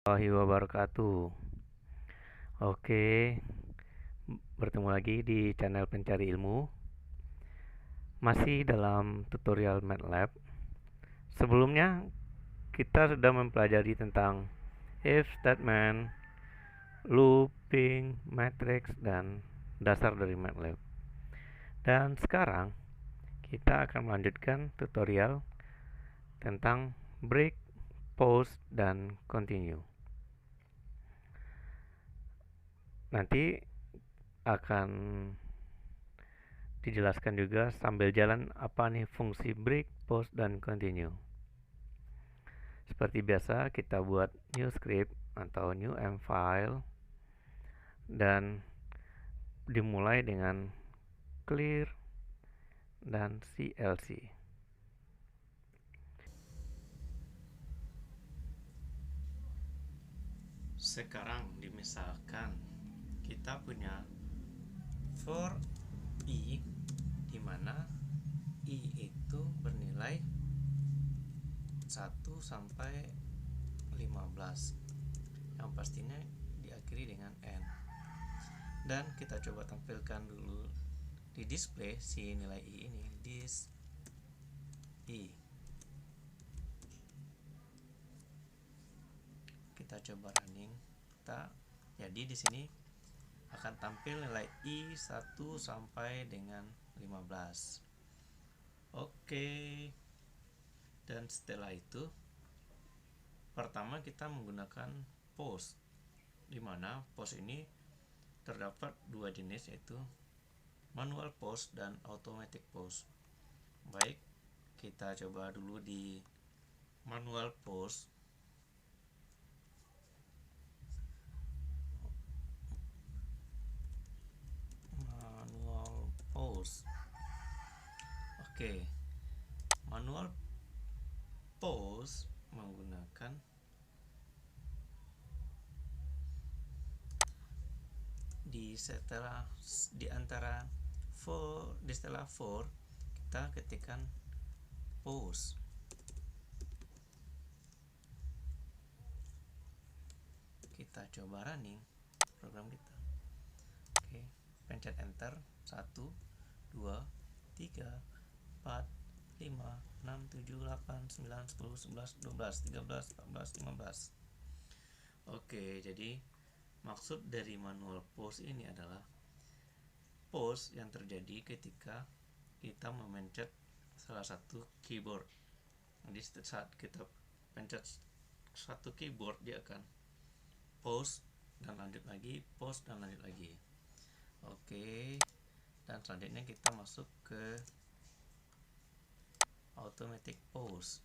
Warahmatullahi wabarakatuh. Oke, bertemu lagi di channel Pencari Ilmu. Masih dalam tutorial MATLAB. Sebelumnya kita sudah mempelajari tentang if statement, looping, matrix, dan dasar dari MATLAB. Dan sekarang kita akan melanjutkan tutorial tentang break, pause, dan continue. Nanti akan dijelaskan juga sambil jalan apa nih fungsi break, pause, dan continue. Seperti biasa kita buat new script atau new M file dan dimulai dengan clear dan CLC. Sekarang dimisalkan kita punya for i di mana i itu bernilai 1 sampai 15 yang pastinya diakhiri dengan n. Dan kita coba tampilkan dulu di display si nilai i ini, dis i. Kita coba running. Jadi di sini akan tampil nilai i 1 sampai dengan 15. Oke. Dan setelah itu pertama kita menggunakan pause, di mana pause ini terdapat dua jenis, yaitu manual pause dan automatic pause. Baik, kita coba dulu di manual pause. Oke, manual pause menggunakan di antara setelah for kita ketikkan pause. Kita coba running program kita. Oke, pencet enter. 1 2 3 4 5 6 7 8 9 10 11 12 13 14 15. Oke, jadi maksud dari manual pause ini adalah pause yang terjadi ketika kita memencet salah satu keyboard. Jadi saat kita pencet satu keyboard, dia akan pause dan lanjut lagi, pause dan lanjut lagi. Oke, dan selanjutnya kita masuk ke automatic pause.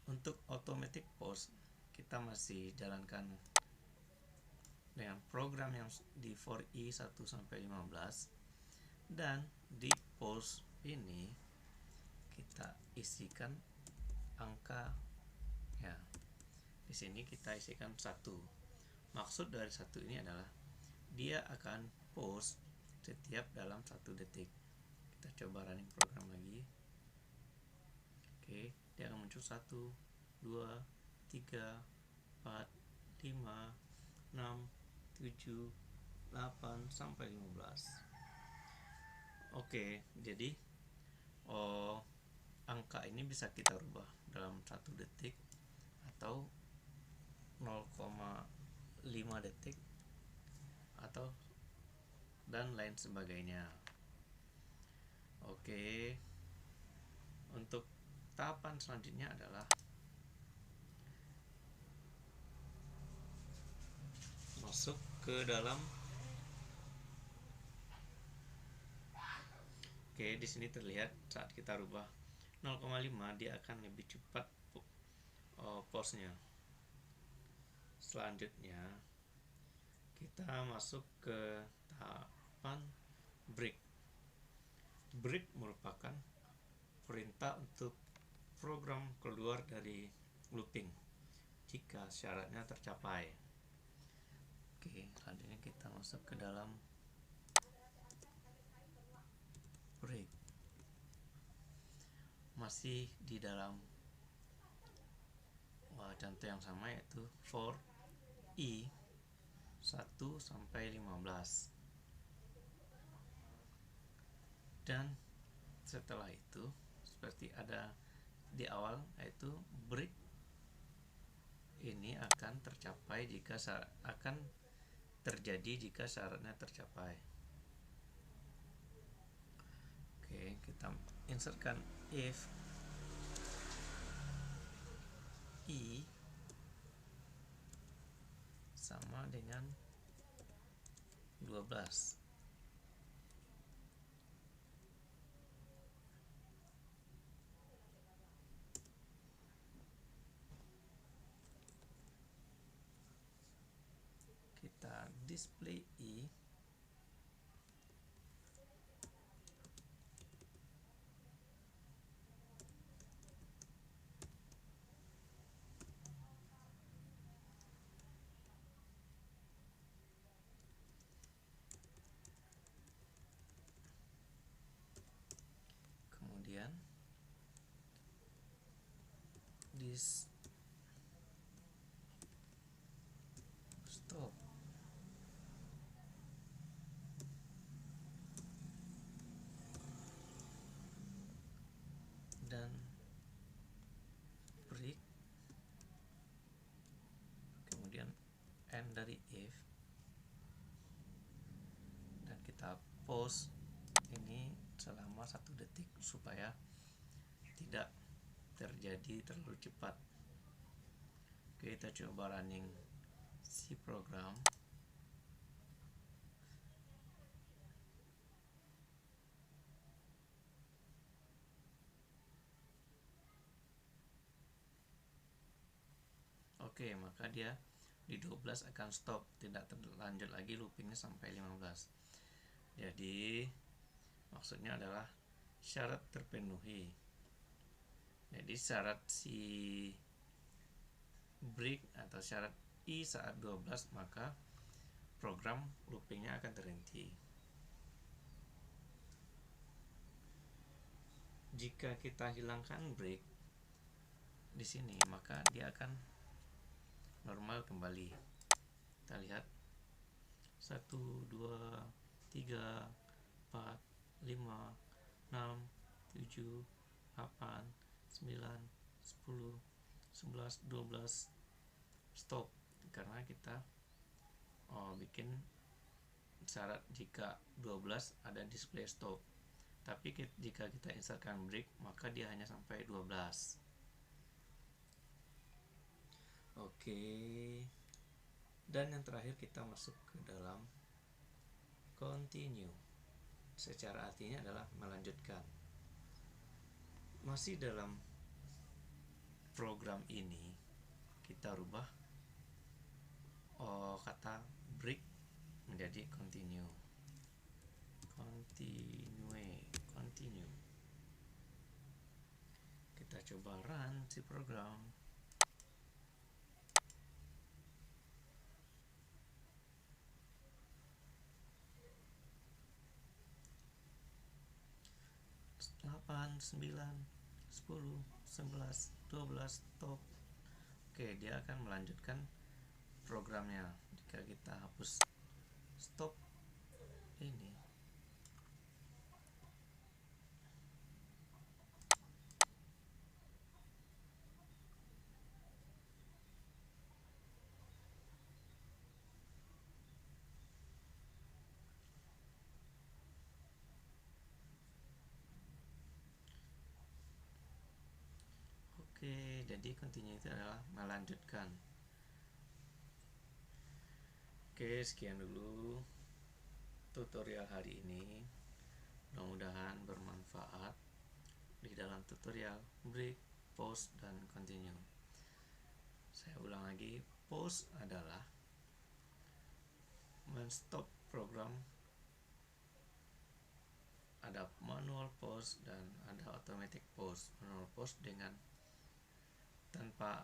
Untuk automatic pause kita masih jalankan dengan program yang di for i 1 sampai 15, dan di pause ini kita isikan angka ya. Di sini kita isikan 1. Maksud dari 1 ini adalah dia akan pause setiap dalam 1 detik. Kita coba running program lagi. Oke, dia akan muncul 1 2 3 4 5 6 7 8 sampai 15. Oke, jadi angka ini bisa kita rubah dalam 1 detik atau 0,5 detik atau dan lain sebagainya. Oke, untuk tahapan selanjutnya adalah masuk ke dalam. Oke, di sini terlihat saat kita rubah 0,5 dia akan lebih cepat pause-nya. Selanjutnya kita masuk ke tahapan break. Break merupakan perintah untuk program keluar dari looping jika syaratnya tercapai. Oke, selanjutnya kita masuk ke dalam break. masih di dalam contoh yang sama, yaitu for i 1 sampai 15. Dan setelah itu seperti ada di awal, yaitu break ini akan tercapai jika akan terjadi jika syaratnya tercapai. Oke, kita insertkan if i sama dengan 12. Kita display i kemudian this stop dan break, kemudian end dari if, dan kita pause ini selama 1 detik supaya tidak terjadi terlalu cepat. Oke, kita coba running si program. Oke, maka dia di 12 akan stop, tidak terlanjut lagi loopingnya sampai 15. Jadi maksudnya adalah syarat terpenuhi. Jadi syarat si break atau syarat i saat 12, maka program loopingnya akan terhenti. Jika kita hilangkan break di sini, maka dia akan normal kembali. Kita lihat 1, 2, 3, 4, 5, 6, 7, 8, 9, 10, 11, 12 stop, karena kita bikin syarat jika 12 ada display stop. Tapi jika kita insertkan break, maka dia hanya sampai 12. Oke. Dan yang terakhir kita masuk ke dalam continue. Secara artinya adalah melanjutkan. Masih dalam program ini kita rubah kata break menjadi continue. Continue. Kita coba run si program. Delapan, 9, 10, 11, 12 stop. Oke, dia akan melanjutkan programnya. Jika kita hapus stop ini, jadi continue itu adalah melanjutkan. Oke, sekian dulu tutorial hari ini. Mudah-mudahan bermanfaat di dalam tutorial break, pause, dan continue. Saya ulang lagi, pause adalah men-stop program. Ada manual pause dan ada automatic pause. Manual pause dengan tanpa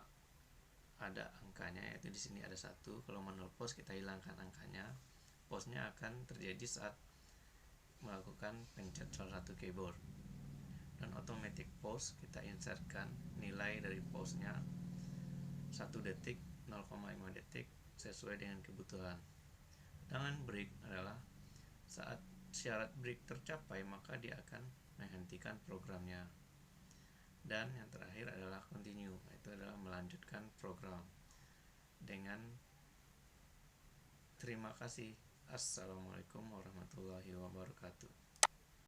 ada angkanya, yaitu di sini ada 1. Kalau manual pause kita hilangkan angkanya, pause-nya akan terjadi saat melakukan pencet salah satu keyboard. dan automatic pause kita insertkan nilai dari pause-nya 1 detik, 0,5 detik sesuai dengan kebutuhan. Dengan break adalah saat syarat break tercapai maka dia akan menghentikan programnya. Dan yang terakhir adalah continue, itu adalah melanjutkan program. Dengan terima kasih. Assalamualaikum warahmatullahi wabarakatuh.